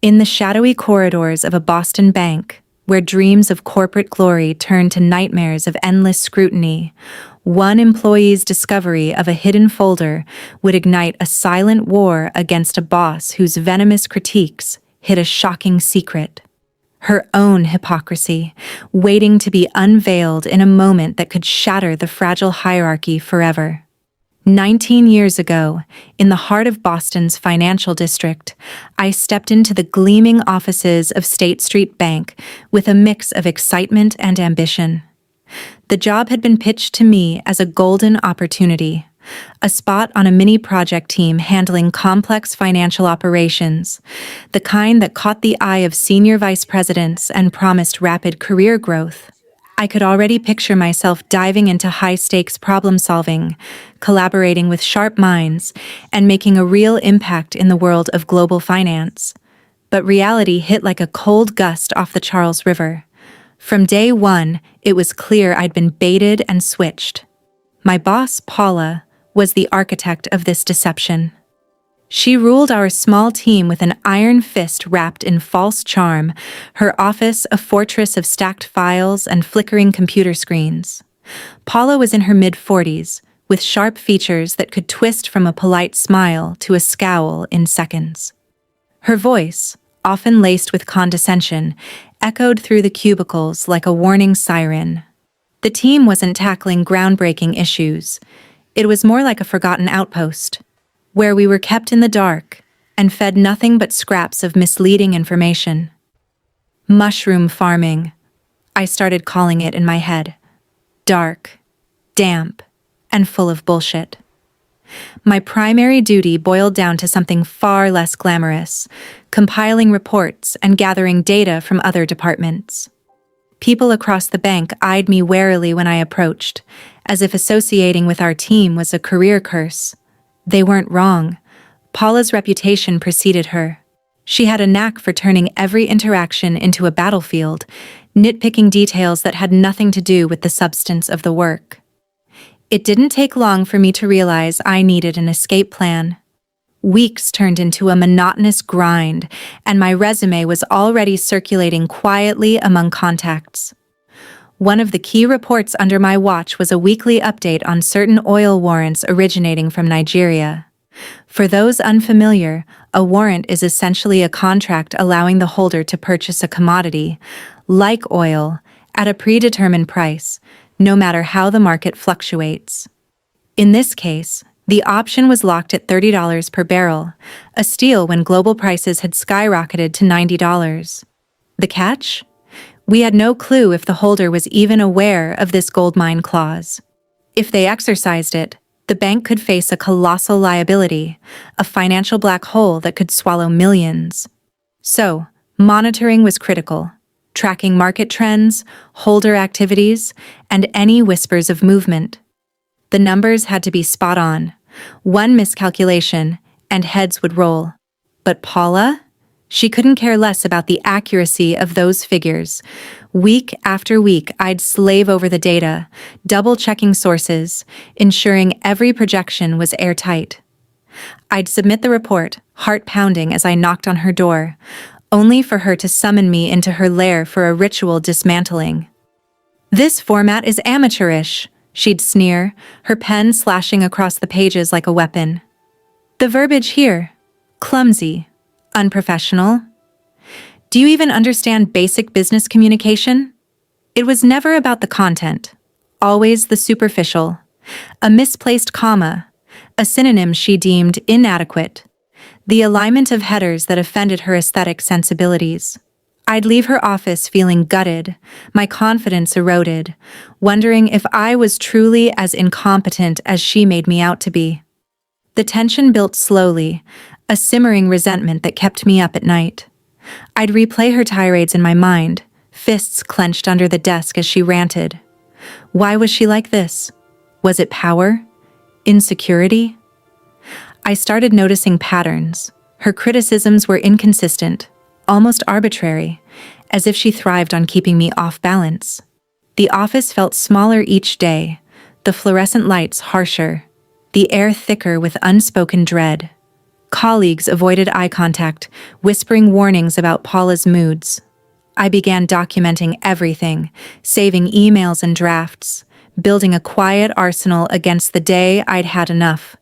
In the shadowy corridors of a Boston bank, where dreams of corporate glory turned to nightmares of endless scrutiny, one employee's discovery of a hidden folder would ignite a silent war against a boss whose venomous critiques hid a shocking secret. Her own hypocrisy, waiting to be unveiled in a moment that could shatter the fragile hierarchy forever. 19 years ago, in the heart of Boston's financial district, I stepped into the gleaming offices of State Street Bank with a mix of excitement and ambition. The job had been pitched to me as a golden opportunity, a spot on a mini project team handling complex financial operations, the kind that caught the eye of senior vice presidents and promised rapid career growth. I could already picture myself diving into high-stakes problem-solving, collaborating with sharp minds, and making a real impact in the world of global finance. But reality hit like a cold gust off the Charles River. From day one, it was clear I'd been baited and switched. My boss, Paula, was the architect of this deception. She ruled our small team with an iron fist wrapped in false charm, her office a fortress of stacked files and flickering computer screens. Paula was in her mid-40s, with sharp features that could twist from a polite smile to a scowl in seconds. Her voice, often laced with condescension, echoed through the cubicles like a warning siren. The team wasn't tackling groundbreaking issues. It was more like a forgotten outpost, where we were kept in the dark and fed nothing but scraps of misleading information. Mushroom farming, I started calling it in my head. Dark, damp, and full of bullshit. My primary duty boiled down to something far less glamorous, compiling reports and gathering data from other departments. People across the bank eyed me warily when I approached, as if associating with our team was a career curse. They weren't wrong. Paula's reputation preceded her. She had a knack for turning every interaction into a battlefield, nitpicking details that had nothing to do with the substance of the work. It didn't take long for me to realize I needed an escape plan. Weeks turned into a monotonous grind, and my resume was already circulating quietly among contacts. One of the key reports under my watch was a weekly update on certain oil warrants originating from Nigeria. For those unfamiliar, a warrant is essentially a contract allowing the holder to purchase a commodity, like oil, at a predetermined price, no matter how the market fluctuates. In this case, the option was locked at $30 per barrel, a steal when global prices had skyrocketed to $90. The catch? We had no clue if the holder was even aware of this goldmine clause. If they exercised it, the bank could face a colossal liability, a financial black hole that could swallow millions. So, monitoring was critical, tracking market trends, holder activities, and any whispers of movement. The numbers had to be spot on. One miscalculation, and heads would roll. But Paula? She couldn't care less about the accuracy of those figures. Week after week, I'd slave over the data, double-checking sources, ensuring every projection was airtight. I'd submit the report, heart pounding as I knocked on her door, only for her to summon me into her lair for a ritual dismantling. "This format is amateurish," she'd sneer, her pen slashing across the pages like a weapon. "The verbiage here, clumsy. Unprofessional. Do you even understand basic business communication?" It was never about the content, always the superficial. A misplaced comma, a synonym she deemed inadequate, the alignment of headers that offended her aesthetic sensibilities. I'd leave her office feeling gutted, my confidence eroded, wondering if I was truly as incompetent as she made me out to be. The tension built slowly, a simmering resentment that kept me up at night. I'd replay her tirades in my mind, fists clenched under the desk as she ranted. Why was she like this? Was it power? Insecurity? I started noticing patterns. Her criticisms were inconsistent, almost arbitrary, as if she thrived on keeping me off balance. The office felt smaller each day, the fluorescent lights harsher, the air thicker with unspoken dread. Colleagues avoided eye contact, whispering warnings about Paula's moods. I began documenting everything, saving emails and drafts, building a quiet arsenal against the day I'd had enough.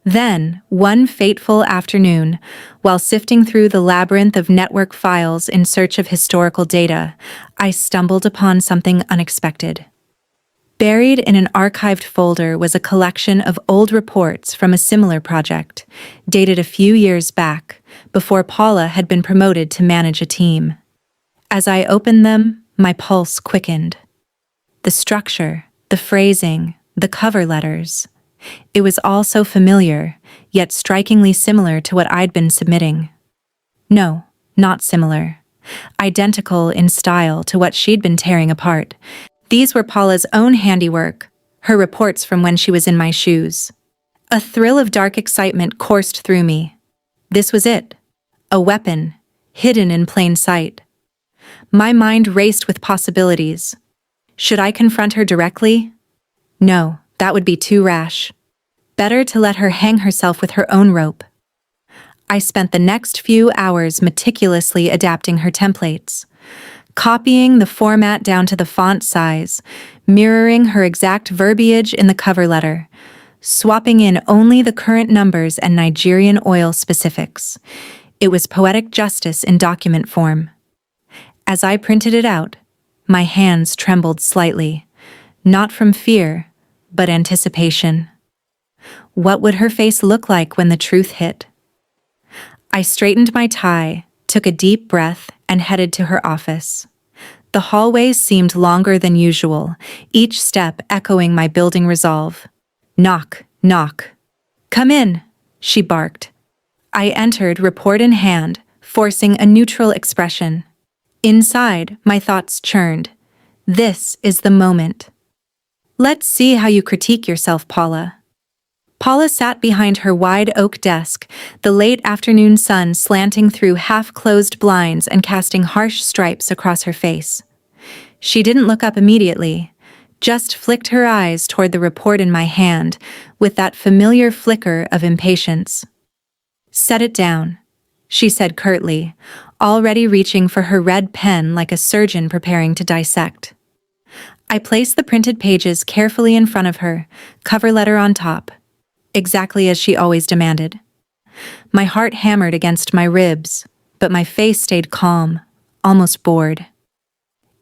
Then, one fateful afternoon, while sifting through the labyrinth of network files in search of historical data, I stumbled upon something unexpected. Buried in an archived folder was a collection of old reports from a similar project, dated a few years back, before Paula had been promoted to manage a team. As I opened them, my pulse quickened. The structure, the phrasing, the cover letters. It was all so familiar, yet strikingly similar to what I'd been submitting. No, not similar. Identical in style to what she'd been tearing apart. These were Paula's own handiwork, her reports from when she was in my shoes. A thrill of dark excitement coursed through me. This was it. A weapon, hidden in plain sight. My mind raced with possibilities. Should I confront her directly? No, that would be too rash. Better to let her hang herself with her own rope. I spent the next few hours meticulously adapting her templates, copying the format down to the font size, mirroring her exact verbiage in the cover letter, swapping in only the current numbers and Nigerian oil specifics. It was poetic justice in document form. As I printed it out, my hands trembled slightly, not from fear, but anticipation. What would her face look like when the truth hit? I straightened my tie, took a deep breath, and headed to her office. The hallways seemed longer than usual, each step echoing my building resolve. Knock, knock. Come in, she barked. I entered, report in hand, forcing a neutral expression. Inside, my thoughts churned. This is the moment. Let's see how you critique yourself, Paula. Paula sat behind her wide oak desk, the late afternoon sun slanting through half-closed blinds and casting harsh stripes across her face. She didn't look up immediately, just flicked her eyes toward the report in my hand with that familiar flicker of impatience. Set it down, she said curtly, already reaching for her red pen like a surgeon preparing to dissect. I placed the printed pages carefully in front of her, cover letter on top, exactly as she always demanded. My heart hammered against my ribs, but my face stayed calm, almost bored.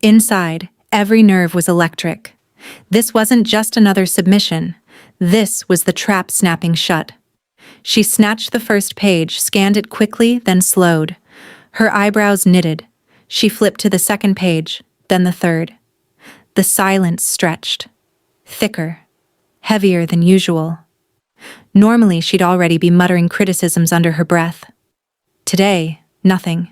Inside, every nerve was electric. This wasn't just another submission. This was the trap snapping shut. She snatched the first page, scanned it quickly, then slowed. Her eyebrows knitted. She flipped to the second page, then the third. The silence stretched. Thicker, heavier than usual. Normally, she'd already be muttering criticisms under her breath. Today, nothing.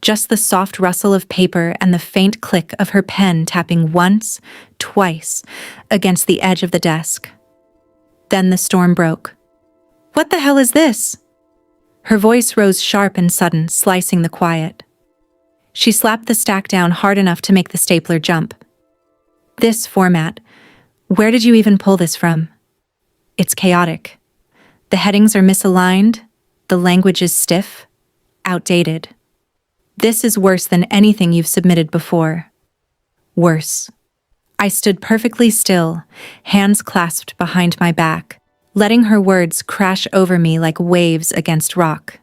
Just the soft rustle of paper and the faint click of her pen tapping once, twice, against the edge of the desk. Then the storm broke. What the hell is this? Her voice rose sharp and sudden, slicing the quiet. She slapped the stack down hard enough to make the stapler jump. This format, where did you even pull this from? It's chaotic. The headings are misaligned, the language is stiff, outdated. This is worse than anything you've submitted before. Worse. I stood perfectly still, hands clasped behind my back, letting her words crash over me like waves against rock.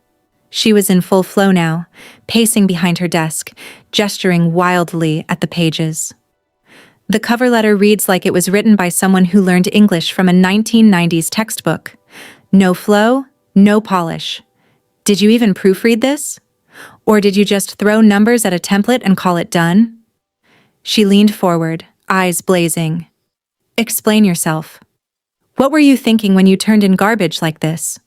She was in full flow now, pacing behind her desk, gesturing wildly at the pages. The cover letter reads like it was written by someone who learned English from a 1990s textbook. No flow, no polish. Did you even proofread this? Or did you just throw numbers at a template and call it done? She leaned forward, eyes blazing. Explain yourself. What were you thinking when you turned in garbage like this?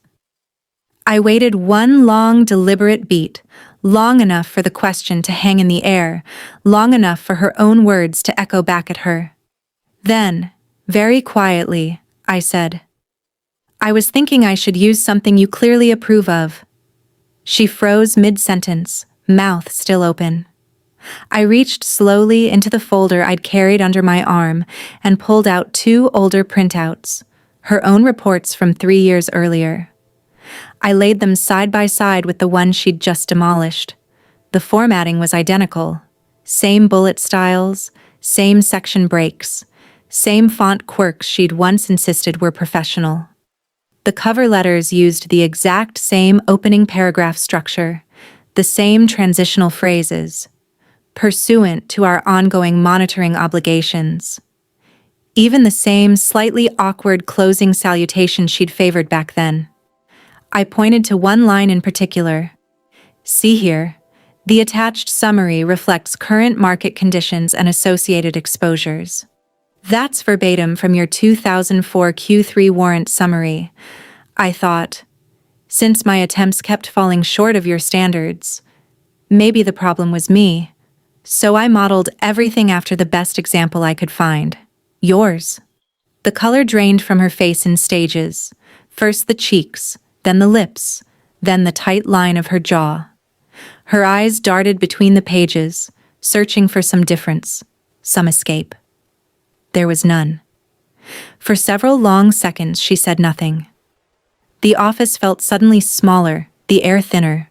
I waited one long, deliberate beat, long enough for the question to hang in the air, long enough for her own words to echo back at her. Then, very quietly, I said, I was thinking I should use something you clearly approve of. She froze mid-sentence, mouth still open. I reached slowly into the folder I'd carried under my arm and pulled out 2 older printouts, her own reports from 3 years earlier. I laid them side by side with the one she'd just demolished. The formatting was identical. Same bullet styles, same section breaks, same font quirks she'd once insisted were professional. The cover letters used the exact same opening paragraph structure, the same transitional phrases, pursuant to our ongoing monitoring obligations. Even the same slightly awkward closing salutation she'd favored back then. I pointed to one line in particular. See here, the attached summary reflects current market conditions and associated exposures. That's verbatim from your 2004 Q3 warrant summary. I thought, since my attempts kept falling short of your standards, maybe the problem was me. So I modeled everything after the best example I could find. Yours. The color drained from her face in stages. First the cheeks, then the lips, then the tight line of her jaw. Her eyes darted between the pages, searching for some difference, some escape. There was none. For several long seconds she said nothing. The office felt suddenly smaller, the air thinner.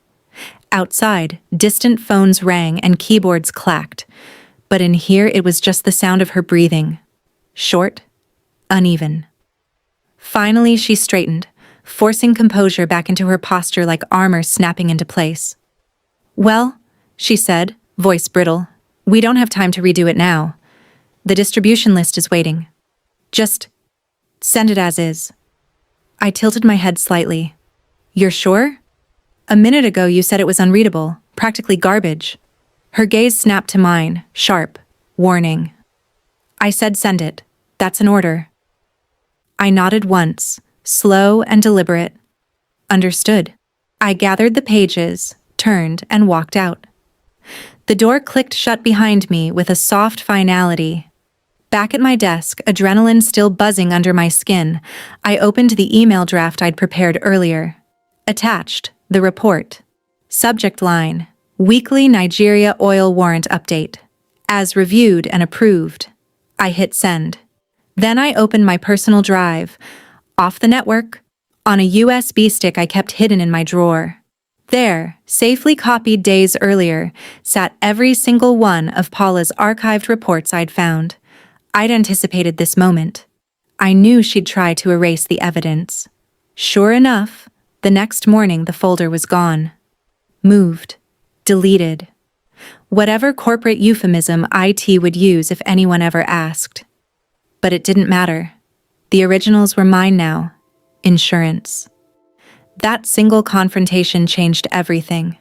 Outside, distant phones rang and keyboards clacked, but in here it was just the sound of her breathing. Short, uneven. Finally she straightened, forcing composure back into her posture like armor snapping into place. Well, she said, voice brittle, we don't have time to redo it now. The distribution list is waiting. Just send it as is. I tilted my head slightly. You're sure? A minute ago you said it was unreadable, practically garbage. Her gaze snapped to mine, sharp, warning. I said send it. That's an order. I nodded once, slow and deliberate. Understood. I gathered the pages, turned, and walked out. The door clicked shut behind me with a soft finality. Back at my desk, adrenaline still buzzing under my skin, I opened the email draft I'd prepared earlier. Attached, the report. Subject line, Weekly Nigeria Oil Warrant Update. As reviewed and approved. I hit send. Then I opened my personal drive, off the network, on a USB stick I kept hidden in my drawer. There, safely copied days earlier, sat every single one of Paula's archived reports I'd found. I'd anticipated this moment. I knew she'd try to erase the evidence. Sure enough, the next morning the folder was gone. Moved. Deleted. Whatever corporate euphemism IT would use if anyone ever asked. But it didn't matter. The originals were mine now. Insurance. That single confrontation changed everything.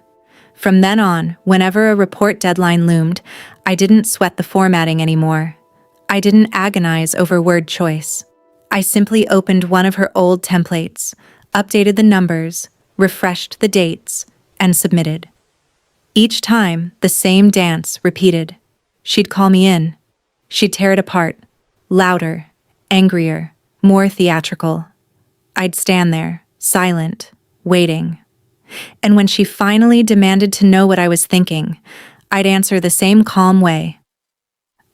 From then on, whenever a report deadline loomed, I didn't sweat the formatting anymore. I didn't agonize over word choice. I simply opened one of her old templates, updated the numbers, refreshed the dates, and submitted. Each time, the same dance repeated. She'd call me in. She'd tear it apart. Louder, angrier, more theatrical. I'd stand there, silent, waiting. And when she finally demanded to know what I was thinking, I'd answer the same calm way.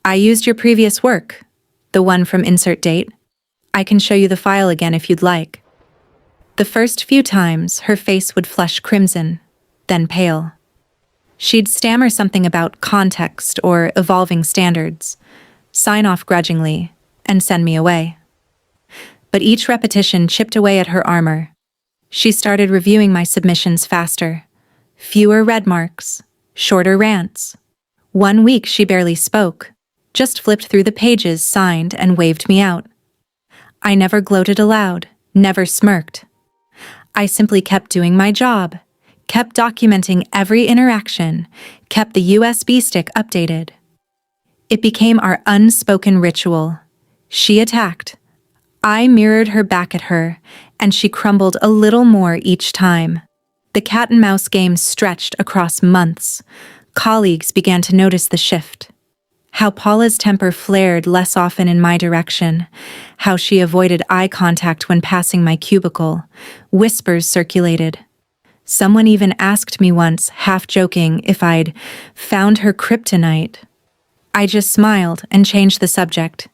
I used your previous work, the one from insert date. I can show you the file again if you'd like. The first few times, her face would flush crimson, then pale. She'd stammer something about context or evolving standards, sign off grudgingly, and send me away. But each repetition chipped away at her armor. She started reviewing my submissions faster. Fewer red marks, shorter rants. One week she barely spoke, just flipped through the pages, signed, and waved me out. I never gloated aloud, never smirked. I simply kept doing my job, kept documenting every interaction, kept the USB stick updated. It became our unspoken ritual. She attacked. I mirrored her back at her, and she crumbled a little more each time. The cat-and-mouse game stretched across months. Colleagues began to notice the shift. How Paula's temper flared less often in my direction, how she avoided eye contact when passing my cubicle. Whispers circulated. Someone even asked me once, half joking, if I'd found her kryptonite. I just smiled and changed the subject.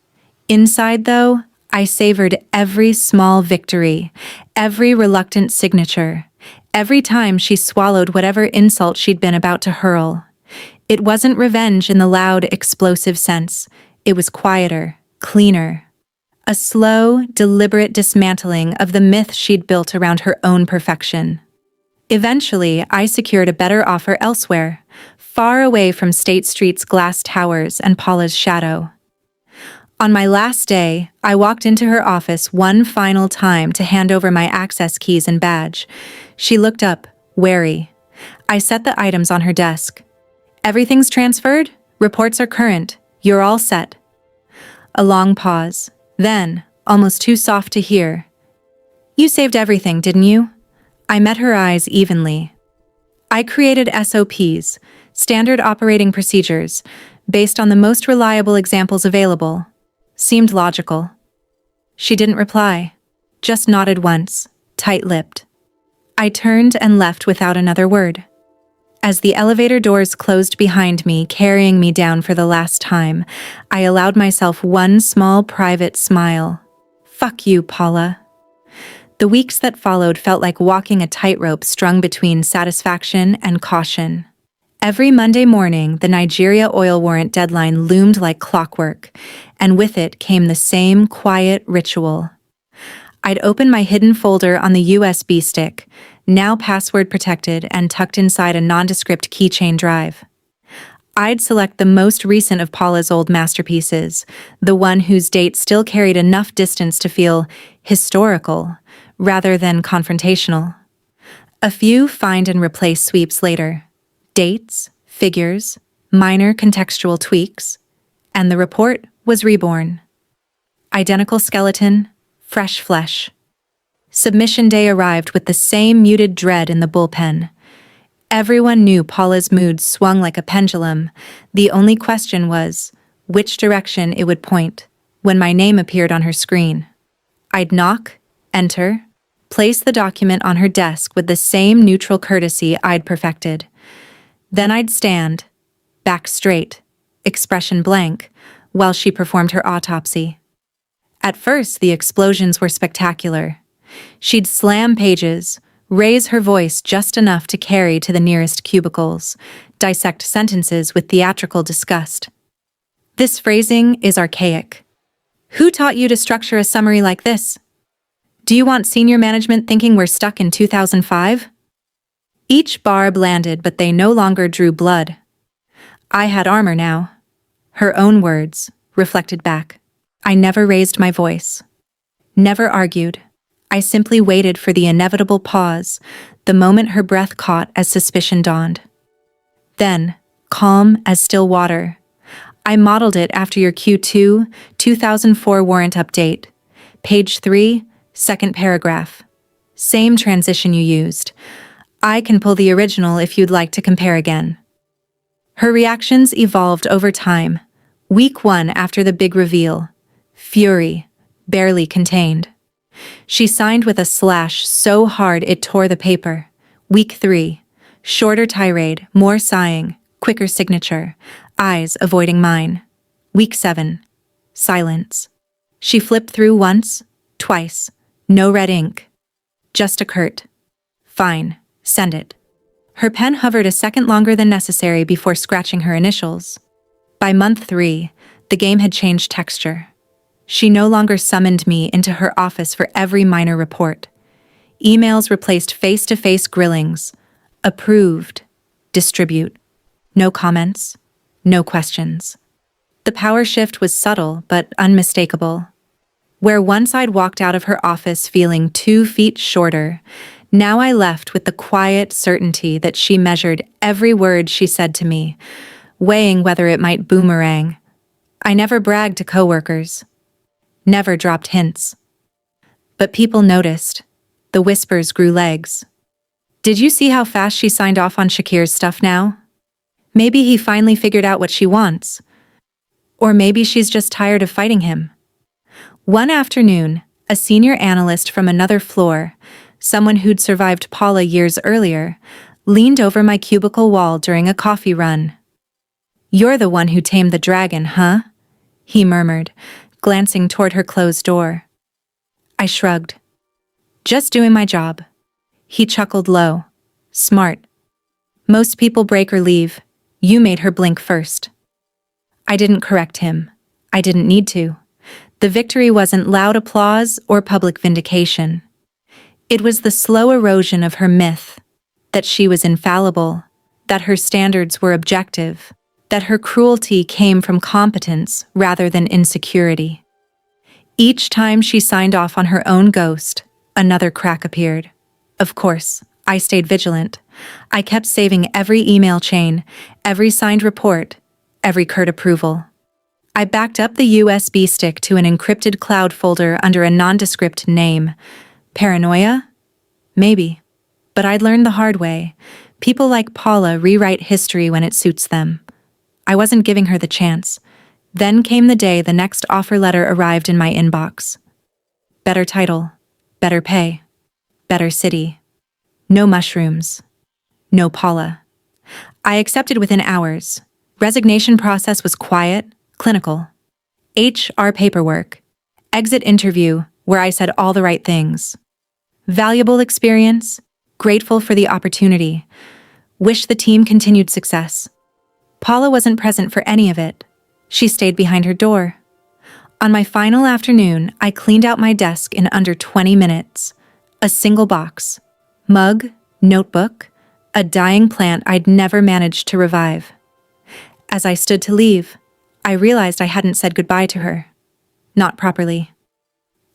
Inside, though, I savored every small victory, every reluctant signature, Every time she swallowed whatever insult she'd been about to hurl. It wasn't revenge in the loud, explosive sense. It was quieter, cleaner. A slow, deliberate dismantling of the myth she'd built around her own perfection. Eventually, I secured a better offer elsewhere, far away from State Street's glass towers and Paula's shadow. On my last day, I walked into her office one final time to hand over my access keys and badge. She looked up, wary. I set the items on her desk. "Everything's transferred? Reports are current. You're all set." A long pause. Then, almost too soft to hear, "You saved everything, didn't you?" I met her eyes evenly. "I created SOPs, standard operating procedures, based on the most reliable examples available. Seemed logical." She didn't reply, just nodded once, tight-lipped. I turned and left without another word. As the elevator doors closed behind me, carrying me down for the last time, I allowed myself one small private smile. Fuck you, Paula. The weeks that followed felt like walking a tightrope strung between satisfaction and caution. Every Monday morning, the Nigeria oil warrant deadline loomed like clockwork, and with it came the same quiet ritual. I'd open my hidden folder on the USB stick, now password protected and tucked inside a nondescript keychain drive. I'd select the most recent of Paula's old masterpieces, the one whose date still carried enough distance to feel historical, rather than confrontational. A few find and replace sweeps later. Dates, figures, minor contextual tweaks, and the report was reborn. Identical skeleton, fresh flesh. Submission day arrived with the same muted dread in the bullpen. Everyone knew Paula's mood swung like a pendulum. The only question was which direction it would point when my name appeared on her screen. I'd knock, enter, place the document on her desk with the same neutral courtesy I'd perfected. Then I'd stand, back straight, expression blank, while she performed her autopsy. At first, the explosions were spectacular. She'd slam pages, raise her voice just enough to carry to the nearest cubicles, dissect sentences with theatrical disgust. "This phrasing is archaic. Who taught you to structure a summary like this? Do you want senior management thinking we're stuck in 2005? Each barb landed, but they no longer drew blood. I had armor now. Her own words, reflected back. I never raised my voice. Never argued. I simply waited for the inevitable pause, the moment her breath caught as suspicion dawned. Then, calm as still water, I modeled it after your Q2, 2004 warrant update. Page 3, second paragraph. Same transition you used. I can pull the original if you'd like to compare again." Her reactions evolved over time. Week 1 after the big reveal. Fury, barely contained. She signed with a slash so hard it tore the paper. Week 3. Shorter tirade, more sighing, quicker signature, eyes avoiding mine. Week 7. Silence. She flipped through once, twice. No red ink. Just a curt, "Fine, send it." Her pen hovered a second longer than necessary before scratching her initials. By month 3, the game had changed texture. She no longer summoned me into her office for every minor report. Emails replaced face-to-face grillings. Approved. Distribute. No comments. No questions. The power shift was subtle but unmistakable. Where once I'd walked out of her office feeling 2 feet shorter, now I left with the quiet certainty that she measured every word she said to me, weighing whether it might boomerang. I never bragged to coworkers. Never dropped hints. But people noticed. The whispers grew legs. "Did you see how fast she signed off on Shakir's stuff now? Maybe he finally figured out what she wants. Or maybe she's just tired of fighting him." One afternoon, a senior analyst from another floor, someone who'd survived Paula years earlier, leaned over my cubicle wall during a coffee run. "You're the one who tamed the dragon, huh?" he murmured, glancing toward her closed door. I shrugged. "Just doing my job." He chuckled low. Smart. Most people break or leave. You made her blink first. I didn't correct him. I didn't need to. The victory wasn't loud applause or public vindication. It was the slow erosion of her myth, that she was infallible, that her standards were objective, that her cruelty came from competence rather than insecurity. Each time she signed off on her own ghost, another crack appeared. Of course, I stayed vigilant. I kept saving every email chain, every signed report, every curt approval. I backed up the USB stick to an encrypted cloud folder under a nondescript name. Paranoia? Maybe. But I'd learned the hard way. People like Paula rewrite history when it suits them. I wasn't giving her the chance. Then came the day the next offer letter arrived in my inbox. Better title, better pay, better city. No mushrooms. No Paula. I accepted within hours. Resignation process was quiet, clinical. HR paperwork. Exit interview, where I said all the right things. Valuable experience. Grateful for the opportunity. Wish the team continued success. Paula wasn't present for any of it. She stayed behind her door. On my final afternoon, I cleaned out my desk in under 20 minutes. A single box. Mug, notebook, a dying plant I'd never managed to revive. As I stood to leave, I realized I hadn't said goodbye to her. Not properly.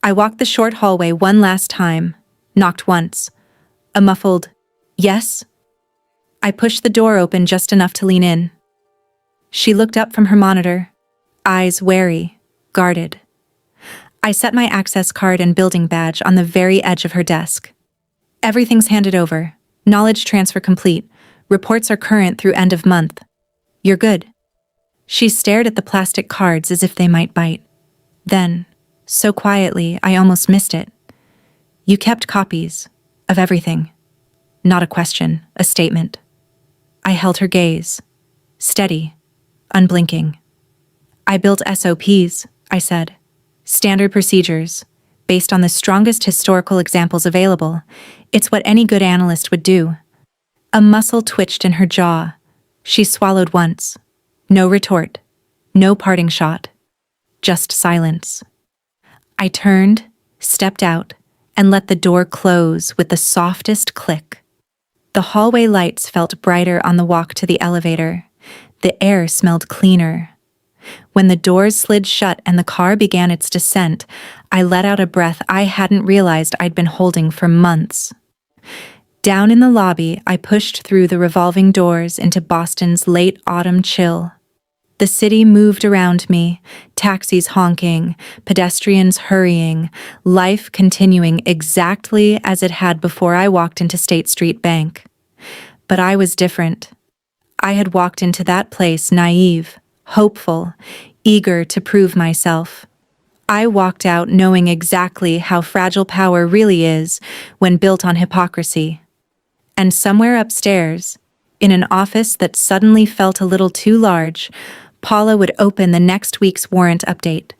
I walked the short hallway one last time, knocked once. A muffled, yes? I pushed the door open just enough to lean in. She looked up from her monitor, eyes wary, guarded. I set my access card and building badge on the very edge of her desk. Everything's handed over. Knowledge transfer complete. Reports are current through end of month. You're good. She stared at the plastic cards as if they might bite. Then, so quietly, I almost missed it. You kept copies of everything. Not a question, a statement. I held her gaze. Steady, unblinking. I built SOPs, I said. Standard procedures, based on the strongest historical examples available. It's what any good analyst would do. A muscle twitched in her jaw. She swallowed once. No retort. No parting shot. Just silence. I turned, stepped out, and let the door close with the softest click. The hallway lights felt brighter on the walk to the elevator. The air smelled cleaner. When the doors slid shut and the car began its descent, I let out a breath I hadn't realized I'd been holding for months. Down in the lobby, I pushed through the revolving doors into Boston's late autumn chill. The city moved around me, taxis honking, pedestrians hurrying, life continuing exactly as it had before I walked into State Street Bank. But I was different. I had walked into that place naive, hopeful, eager to prove myself. I walked out knowing exactly how fragile power really is when built on hypocrisy. And somewhere upstairs, in an office that suddenly felt a little too large, Paula would open the next week's warrant update.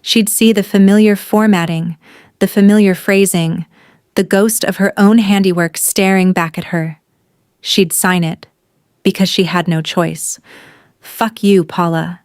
She'd see the familiar formatting, the familiar phrasing, the ghost of her own handiwork staring back at her. She'd sign it, because she had no choice. Fuck you, Paula.